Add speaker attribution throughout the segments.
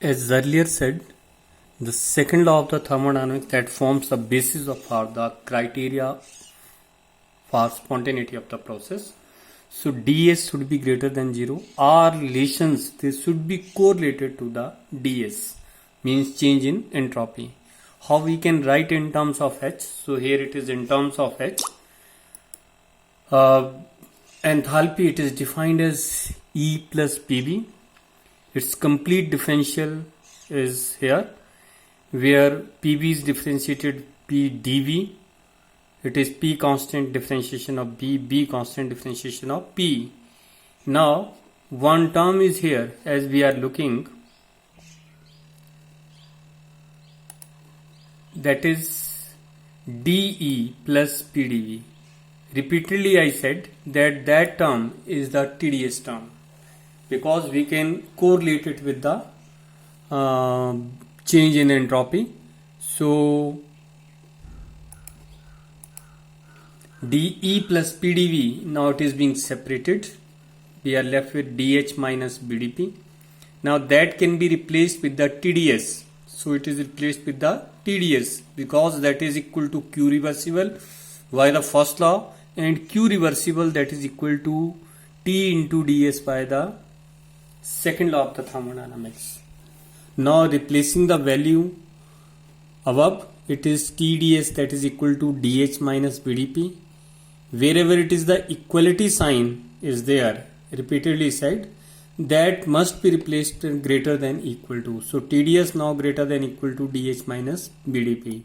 Speaker 1: As earlier said, the second law of the thermodynamics that forms the basis of for the criteria for spontaneity of the process. So ds should be greater than 0. Our relations, they should be correlated to the ds, means change in entropy. How we can write in terms of h? So here it is in terms of h. Enthalpy, it is defined as E plus PV. Its complete differential is here, where PV is differentiated P dV. It is P constant differentiation of B, B constant differentiation of P. Now, one term is here as we are looking, that is dE plus PdV. Repeatedly I said that that term is the TDS term, because we can correlate it with the change in entropy. So dE plus PdV, now it is being separated. We are left with dH minus BDP. Now that can be replaced with the TDS. So it is replaced with the TDS, because that is equal to Q reversible by the first law, and Q reversible, that is equal to T into ds by the second law of the thermodynamics. Now replacing the value above, it is TDS, that is equal to dH minus BDP. Wherever it is the equality sign is there, repeatedly said, that must be replaced greater than equal to. So TDS now greater than equal to dH minus BDP.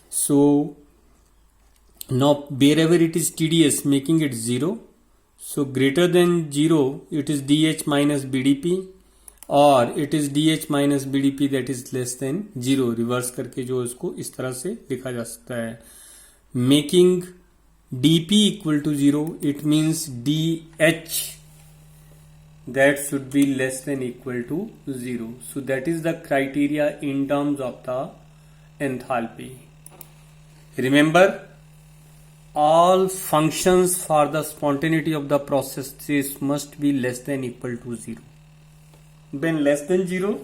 Speaker 1: So now wherever it is TDS, making it 0. So greater than 0, it is dH minus BDP, और it is dH minus BDP that is less than 0. Reverse करके जो इसको इस तरह से लिखा जा सकता है. Making dP equal to 0, it means dH that should be less than equal to 0. So that is the criteria in terms of the enthalpy. Remember, all functions for the spontaneity of the processes must be less than equal to 0. When less than 0,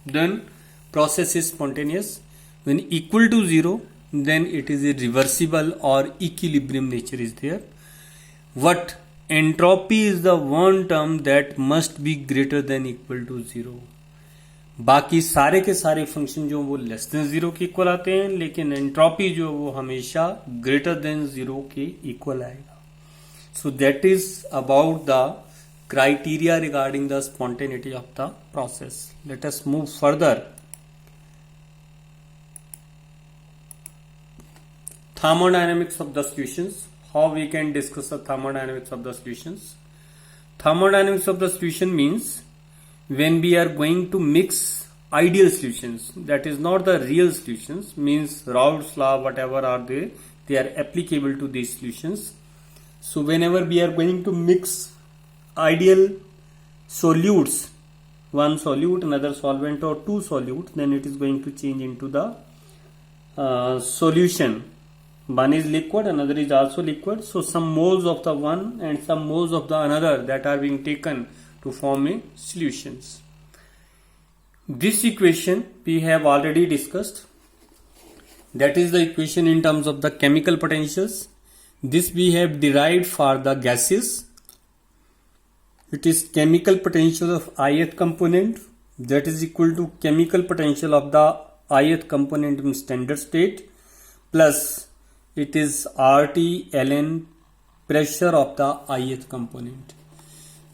Speaker 1: then process is spontaneous. When equal to 0, then it is irreversible or equilibrium nature is there. What entropy is the one term that must be greater than equal to 0. बाकी सारे के सारे function जो वो less than 0 के equal आते हैं, लेकिन एंट्रोपी जो वो हमेशा ग्रेटर देन 0 के इक्वल आएगा. So that is about the criteria regarding the spontaneity of the process. Let us move further. Thermodynamics of the solutions. How we can discuss the thermodynamics of the solutions? Thermodynamics of the solution means when we are going to mix ideal solutions, that is not the real solutions, means Raoult's law, whatever are they are applicable to these solutions. So whenever we are going to mix ideal solutes, one solute, another solvent, or two solutes, then it is going to change into the solution. One is liquid, another is also liquid. So some moles of the one and some moles of the another that are being taken to form a solutions. This equation we have already discussed. That is the equation in terms of the chemical potentials. This we have derived for the gases. It is chemical potential of ith component, that is equal to chemical potential of the ith component in standard state, plus it is RT ln pressure of the ith component.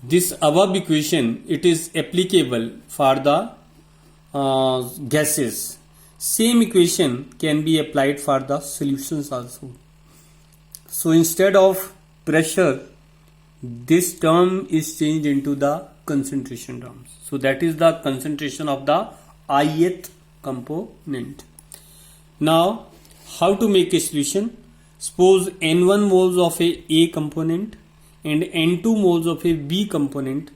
Speaker 1: This above equation, it is applicable for the gases. Same equation can be applied for the solutions also. So instead of pressure, this term is changed into the concentration terms. So that is the concentration of the ith component. Now, how to make a solution? Suppose N1 moles of a component and N2 moles of a B component,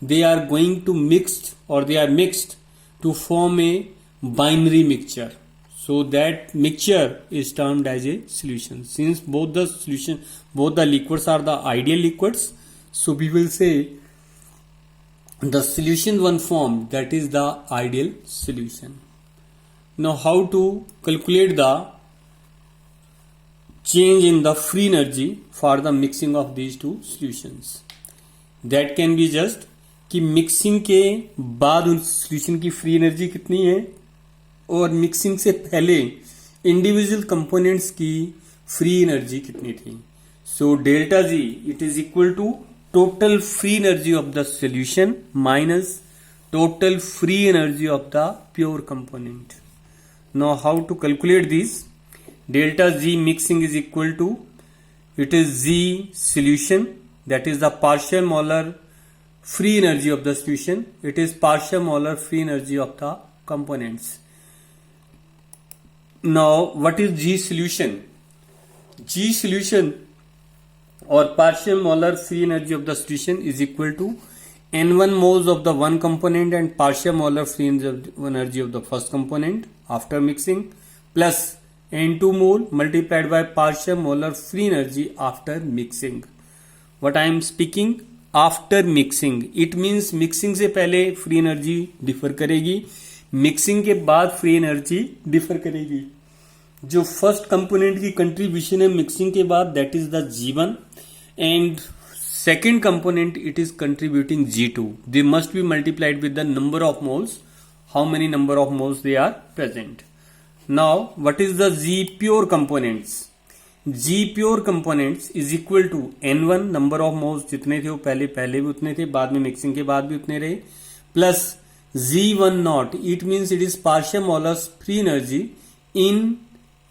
Speaker 1: they are going to mixed, or they are mixed to form a binary mixture. So that mixture is termed as a solution. Since both the liquids are the ideal liquids, so we will say the solution one formed, that is the ideal solution. Now how to calculate the change in the free energy for the mixing of these two solutions? That can be just कि mixing के बाद उस solution की free energy कितनी है और mixing से पहले इंडिविजुअल कंपोनेंट्स की फ्री एनर्जी कितनी थी. So delta G it is equal to total free energy of the solution minus total free energy of the pure component. Now how to calculate this? Delta G mixing is equal to, it is Z solution, that is the partial molar free energy of the solution, it is partial molar free energy of the components. Now what is G solution? G solution or partial molar free energy of the solution is equal to N1 moles of the one component and partial molar free energy of the first component after mixing plus N2 mole multiplied by partial molar free energy after mixing. What I am speaking after mixing, it means mixing से पहले free energy differ करेगी, mixing के बाद free energy differ करेगी. जो first component की contribution है mixing के बाद, that is the G1, and second component it is contributing G2. They must be multiplied with the number of moles, how many number of moles they are present. Now what is the G pure components? G pure components is equal to N1 number of moles जितने थे वो पहले भी उतने थे, बाद में mixing के बाद भी उतने रहे, plus G1 not, it means it is partial molar free energy in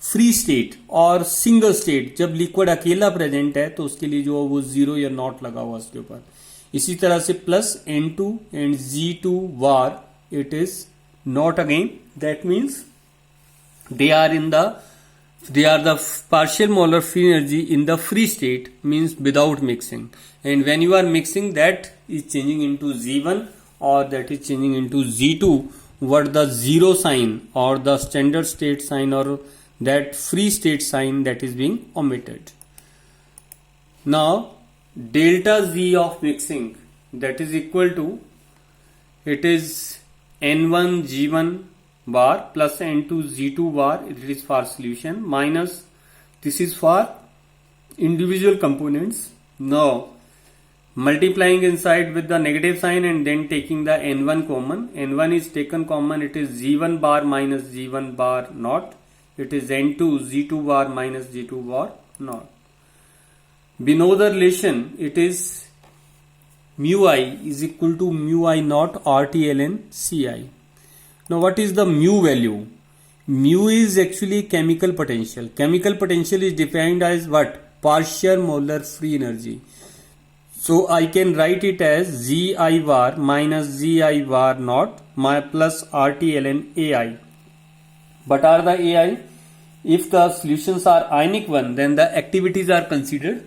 Speaker 1: free state और सिंगल स्टेट. जब लिक्विड अकेला प्रेजेंट है तो उसके लिए जो वो जीरो या नॉट लगा हुआ उसके ऊपर. इसी तरह से plus N2 and G2 war it is not again, that means they are the partial molar free energy in the free state, means without mixing, and when you are mixing that is changing into Z1 or that is changing into Z2, what the zero sign or the standard state sign or that free state sign that is being omitted. Now delta Z of mixing, that is equal to, it is N1 G1 bar plus N2 G2 bar, it is for solution, minus this is for individual components. Now multiplying inside with the negative sign and then taking the N1 common. N1 is taken common, it is G1 bar minus G1 bar not, it is N2 G2 bar minus G2 bar not. We know the relation, it is mu I is equal to mu I naught RT ln Ci. Now what is the mu value? Mu is actually chemical potential. Chemical potential is defined as what? Partial molar free energy. So I can write it as Gi bar minus Gi bar naught plus RT ln Ai. What are the Ai? If the solutions are ionic one, then the activities are considered.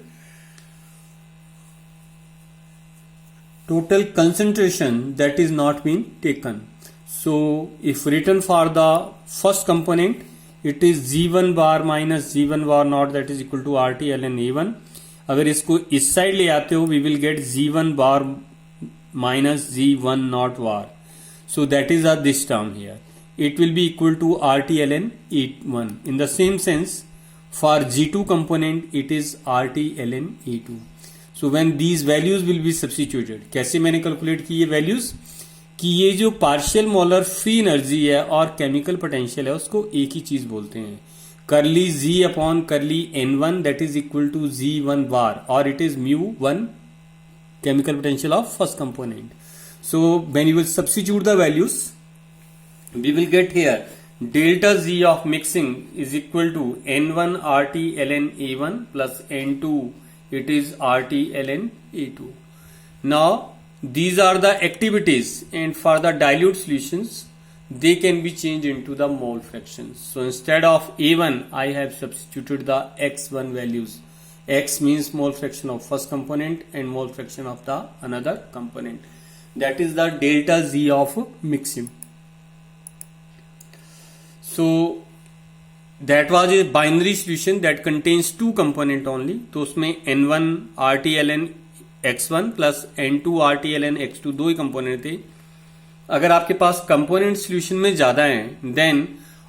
Speaker 1: Total concentration that is not been taken. So if written for the first component, it is G1 bar minus G1 bar naught, that is equal to RT ln A1. अगर इसको इस side ले आते हो, we will get G1 bar minus G1 naught bar. So that is this term here. It will be equal to RT ln A1. In the same sense, for G2 component, it is RT ln A2. So when these values will be substituted, कैसे मैंने calculate की ये values कि ये जो partial molar free energy है और chemical potential है उसको एक ही चीज बोलते हैं, करली Z upon curly N1 that is equal to G1 bar, और it is μ1 chemical potential of first component. So when you will substitute the values we will get here delta Z of mixing is equal to N1 RT ln A1 plus N2 it is RT ln A2. Now these are the activities, and for the dilute solutions they can be changed into the mole fractions. So instead of A1 I have substituted the X1 values. X means mole fraction of first component and mole fraction of the another component. That is the delta Z of mixing. So that was a binary solution that contains two component only. तो उसमें N1 RT ln x1 plus n2 RT ln x2 दो ही component थे. अगर आपके पास component solution में ज्यादा हैं then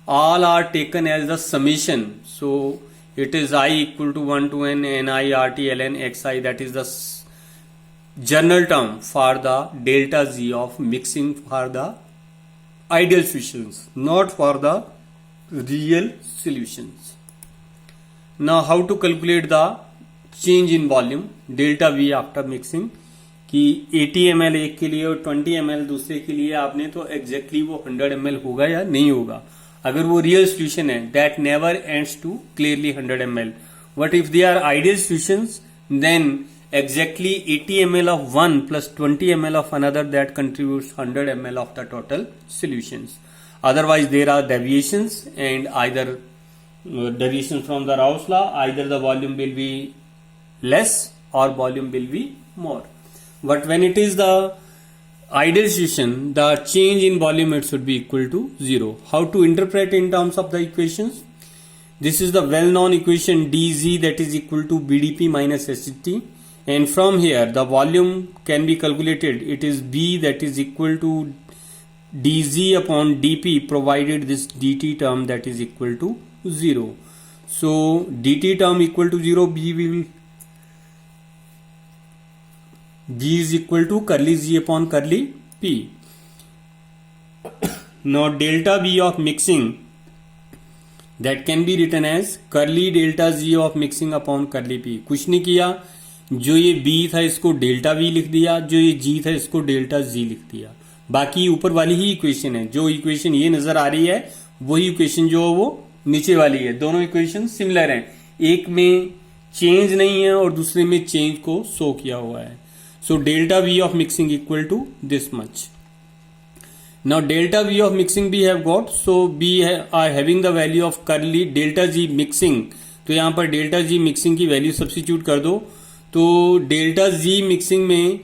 Speaker 1: all are taken as the summation. So it is I equal to 1 to n ni RT ln xi, that is the general term for the delta z of mixing for the ideal solutions, not for the real solutions. Now how to calculate the change in volume delta v after mixing, कि 80 ml एक के लिए और 20 ml दूसरे के लिए आपने तो एग्जैक्टली वो 100 ml होगा या नहीं होगा. अगर वो रियल सोल्यूशन है that never ends to clearly 100 ml. But if they are ideal solutions then exactly 80 ml of one plus 20 ml of another, that contributes 100 ml of the total solutions. Otherwise there are deviations, and either deviations from the Rao's law, either the volume will be less or volume will be more. But when it is the ideal solution, the change in volume it should be equal to 0. How to interpret in terms of the equations? This is the well-known equation dz, that is equal to bdp minus hT. And from here the volume can be calculated. It is B, that is equal to dz upon dp, provided this dt term that is equal to 0. So dt term equal to 0, B is equal to curly z upon curly p. Now delta V of mixing, that can be written as curly delta z of mixing upon curly p. कुछ नहीं किया, जो ये B था इसको delta V लिख दिया, जो ये G था इसको डेल्टा Z लिख दिया. बाकी ऊपर वाली ही इक्वेशन है. जो इक्वेशन ये नजर आ रही है वही इक्वेशन जो वो नीचे वाली है. दोनों इक्वेशन सिमिलर हैं, एक में चेंज नहीं है और दूसरे में चेंज को शो किया हुआ है. So delta V of mixing equal to this much. Now delta V of mixing we have got. So we are having the value of clearly delta G mixing. तो यहां पर डेल्टा G मिक्सिंग की value substitute कर दो. तो delta G mixing में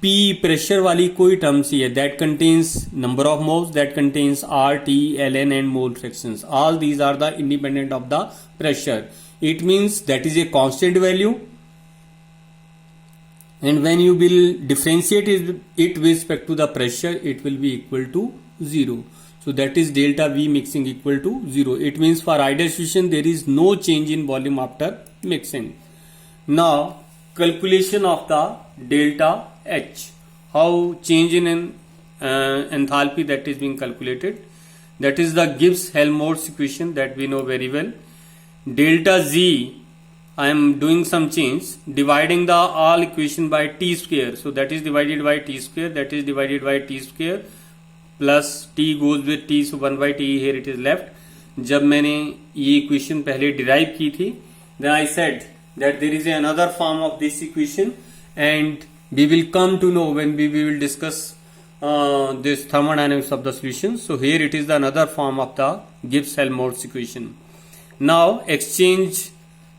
Speaker 1: P pressure वाली कोई टर्म सी है, that contains number of moles, that contains RT, LN and mole fractions. All these are the independent of the pressure. It means that is a constant value, and when you will differentiate it with respect to the pressure it will be equal to 0. So that is delta V mixing equal to 0. It means for ideal solution there is no change in volume after mixing. Now calculation of the delta H, how change in enthalpy that is being calculated, that is the Gibbs-Helmholtz equation that we know very well. Delta Z, I am doing some change, dividing the all equation by t square, so that is divided by t square, that is divided by t square plus t goes with t, so 1 by t here it is left. जब मैंने ये equation पहले derive की थी then I said that there is another form of this equation, and we will come to know when we will discuss this thermodynamics of the solution. So here it is the another form of the Gibbs-Helmholtz equation. Now exchange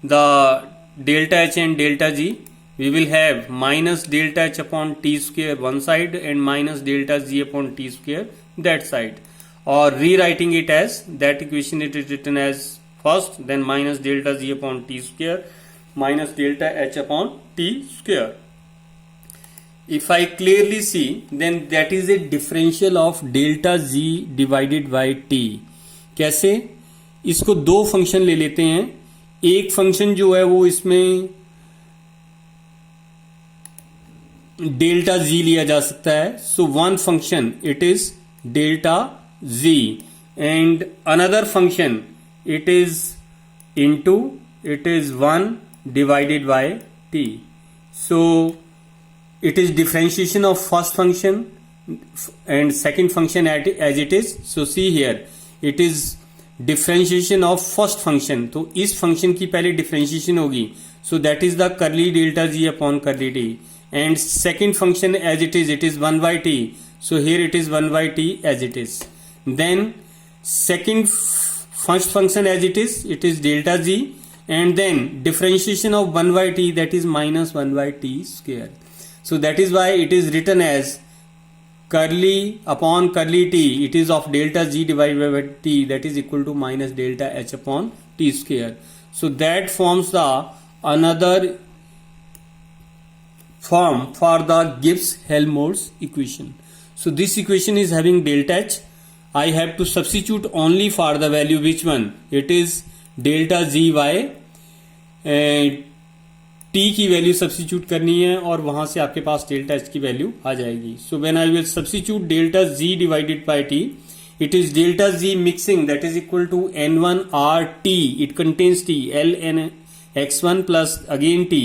Speaker 1: the delta H and delta G. We will have minus delta H upon t square one side and minus delta Z upon t square that side, or rewriting it as that equation, it is written as first, then minus delta Z upon t square minus delta H upon t square. If I clearly see, then that is a differential of delta Z divided by t. कैसे? इसको दो function ले लेते हैं. एक function जो है वो इसमें डेल्टा Z लिया जा सकता है. So one function it is delta Z and another function it is into, it is 1 divided by t. So it is differentiation of first function and second function as it is. So see here, it is differentiation of first function. तो इस function की पहले differentiation होगी, so that is the curly delta Z upon curly t. And second function as it is 1 by t. So here it is 1 by t as it is. Then second first function as it is delta Z, and then differentiation of 1 by t, that is minus 1 by t square. So that is why it is written as curly upon curly t, it is of delta Z divided by t, that is equal to minus delta H upon t square. So that forms the another form for the Gibbs-Helmholtz equation. So this equation is having delta H. I have to substitute only for the value which one? It is delta Z y t की value substitute करनी है और वहां से आपके पास delta H की value आ जाएगी. So when I will substitute delta G divided by T, it is delta z mixing that is equal to n1 r t. It contains t, ln x1 plus again t.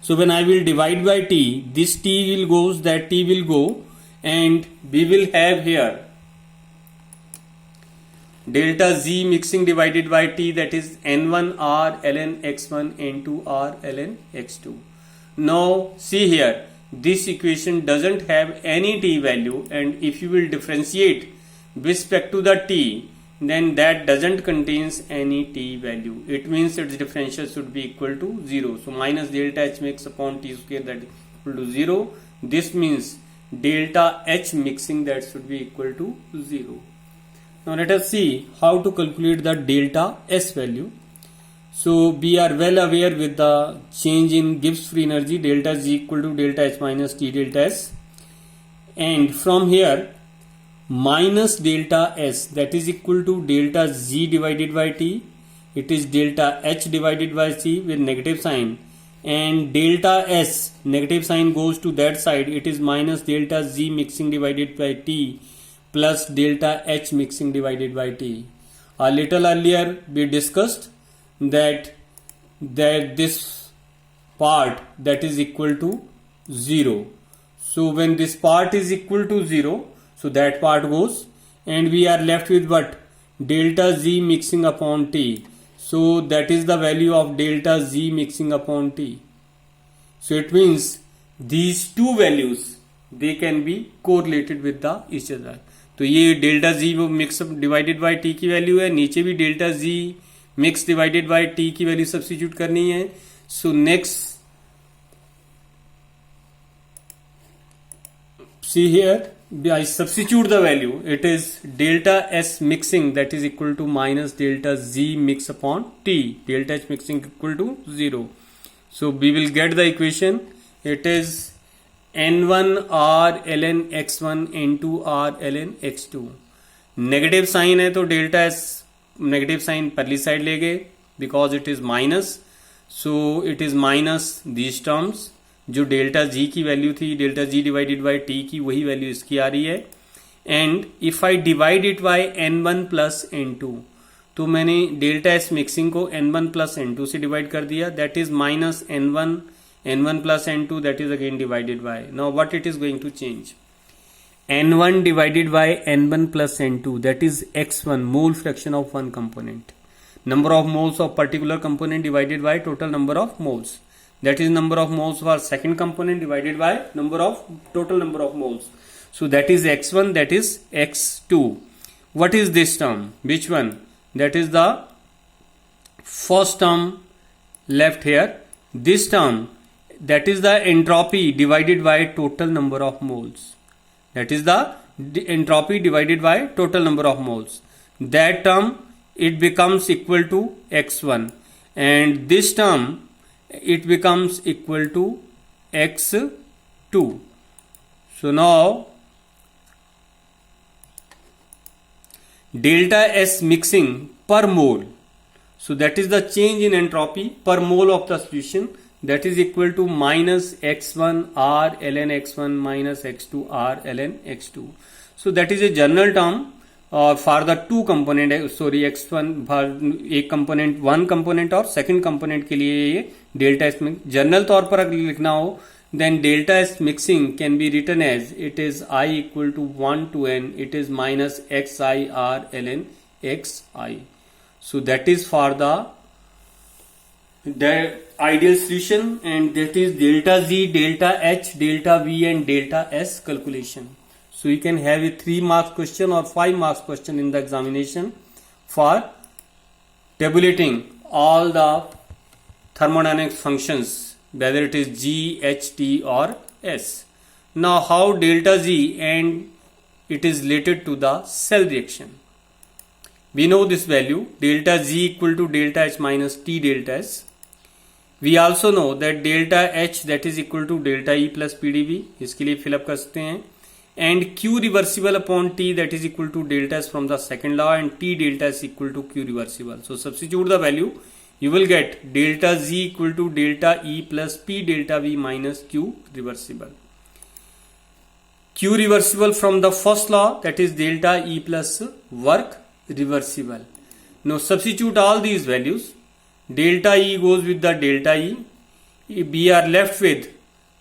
Speaker 1: So when I will divide by t, this t will goes, that t will go, and we will have here delta z mixing divided by t, that is n1 r ln x1 n2 r ln x2. Now see here, this equation doesn't have any t value, and if you will differentiate with respect to the t, then that doesn't contains any t value. It means its differential should be equal to 0. So minus delta h mix upon t square, that is equal to 0. This means delta h mixing, that should be equal to 0. Now let us see how to calculate the delta s value. So we are well aware with the change in Gibbs free energy, delta g equal to delta h minus t delta s, and from here minus delta s, that is equal to delta z divided by t. It is delta h divided by c with negative sign, and delta s negative sign goes to that side. It is minus delta z mixing divided by t plus delta h mixing divided by t. A little earlier we discussed that this part that is equal to 0. So when this part is equal to 0, so that part goes, and we are left with what? Delta z mixing upon t. So that is the value of delta z mixing upon t. So it means these two values, they can be correlated with the each other. तो ये delta G वो mix divided by T की value है, नीचे भी delta G mix divided by T की value substitute करनी है. So next see here, I substitute the value. It is delta s mixing, that is equal to minus delta z mix upon t. Delta h mixing equal to 0. So we will get the equation. It is n1 r ln x1 n2 r ln x2. Negative sign है तो delta S negative sign परली side ले गए because it is minus. So it is minus these terms. जो delta G की value थी delta G divided by T की, वही वैल्यू इसकी आ रही है. And if I divide it by n1 plus n2, तो मैंने डेल्टा एस मिक्सिंग को n1 प्लस n2 से डिवाइड कर दिया. That is minus n1 plus n2, that is again divided by. Now what it is going to change? n1 divided by n1 plus n2, that is x1, mole fraction of one component. Number of moles of particular component divided by total number of moles. That is number of moles for second component divided by total number of moles. So that is x1, that is x2. What is this term? Which one? That is the first term left here. This term, that is the entropy divided by total number of moles. That is the entropy divided by total number of moles. That term, it becomes equal to x1, and this term, it becomes equal to x2. So now delta S mixing per mole, so that is the change in entropy per mole of the solution, that is equal to minus x1 r ln x1 minus x2 r ln x2. So that is a general term for the two component, x1 एक component, one component और second component के लिए ये delta S mix. General तौर पर अगर लिखना हो, then delta S mixing can be written as it is I equal to 1 to n, it is minus xi r ln xi. So that is for the ideal solution, and that is delta z, delta h, delta v and delta s calculation. So you can have a 3 marks question or 5 marks question in the examination for tabulating all the thermodynamic functions, whether it is G, H, T or S. Now how delta Z and it is related to the cell reaction. We know this value, delta Z equal to delta H minus T delta S. We also know that delta H that is equal to delta E plus PDV, इसके लिए fill up कर सकते हैं. And Q reversible upon T that is equal to delta S from the second law and T delta S equal to Q reversible. So substitute the value, you will get delta z equal to delta e plus p delta v minus q reversible. Q reversible from the first law, that is delta e plus work reversible. Now substitute all these values. Delta e goes with the delta e. We are left with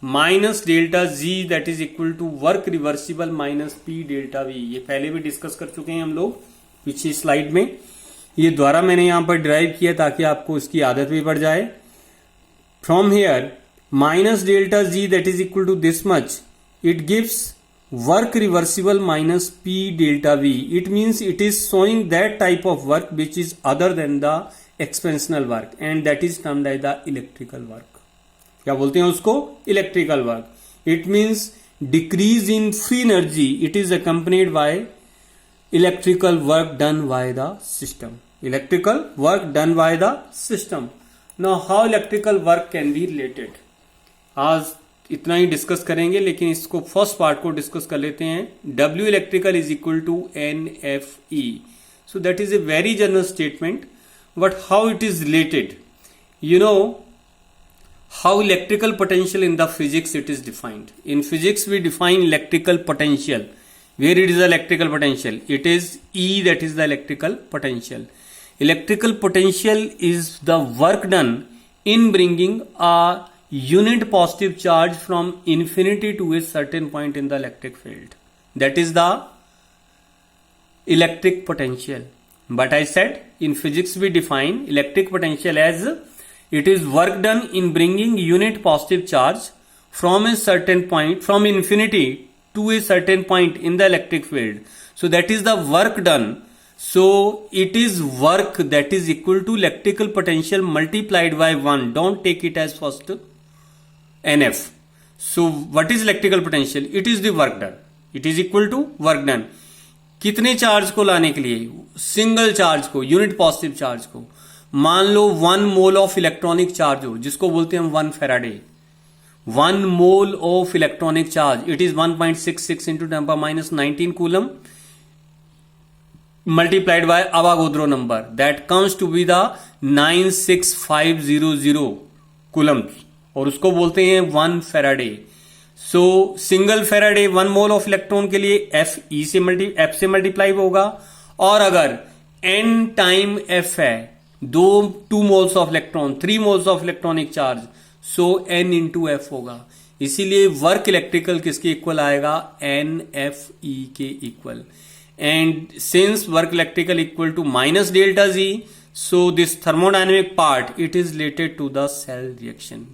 Speaker 1: minus delta z that is equal to work reversible minus p delta v. ये पहले भी discuss कर चुके हैं हम लोग पिछली slide में. ये द्वारा मैंने यहां पर ड्राइव किया ताकि आपको इसकी आदत भी पड़ जाए. From here minus delta G that is equal to this much, it gives work reversible minus P delta V. It means it is showing that type of work which is other than the expansional work and that is termed as the electrical work. क्या बोलते हैं उसको? Electrical work. It means decrease in free energy. It is accompanied by electrical work done by the system. Electrical work done by the system. Now how electrical work can be related? आज इतना ही discuss करेंगे, लेकिन इसको first part को discuss कर लेते हैं. W electrical is equal to NFE. So that is a very general statement, but how it is related? You know how electrical potential in the physics it is defined. In physics we define electrical potential. Where it is the electrical potential? It is E, that is the electrical potential. Electrical potential is the work done in bringing a unit positive charge from infinity to a certain point in the electric field. That is the electric potential. But I said in physics we define electric potential as it is work done in bringing unit positive charge from a certain point, from infinity to a certain point in the electric field. So that is the work done. So it is work that is equal to electrical potential multiplied by 1. Don't take it as first NF. So what is electrical potential? It is the work done. It is equal to work done. कितने charge को लाने के लिए? Single charge को, unit positive charge को. मान लो 1 mole of electronic charge हो, जिसको बोलते हैं हम 1 Faraday. 1 mole of electronic charge, it is 1.66 into 10 power minus 19 coulomb multiplied by Avogadro number, that comes to be the 96500 coulombs, और उसको बोलते हैं 1 Faraday. So single Faraday 1 mole of electron के लिए F से मल्टीप्लाई होगा, और अगर n टाइम F है, 2 moles of electron, 3 moles of electronic charge, so n into F होगा. इसीलिए वर्क इलेक्ट्रिकल किसके इक्वल आएगा? NFE के equal. And since work electrical equal to minus delta G, so this thermodynamic part it is related to the cell reaction.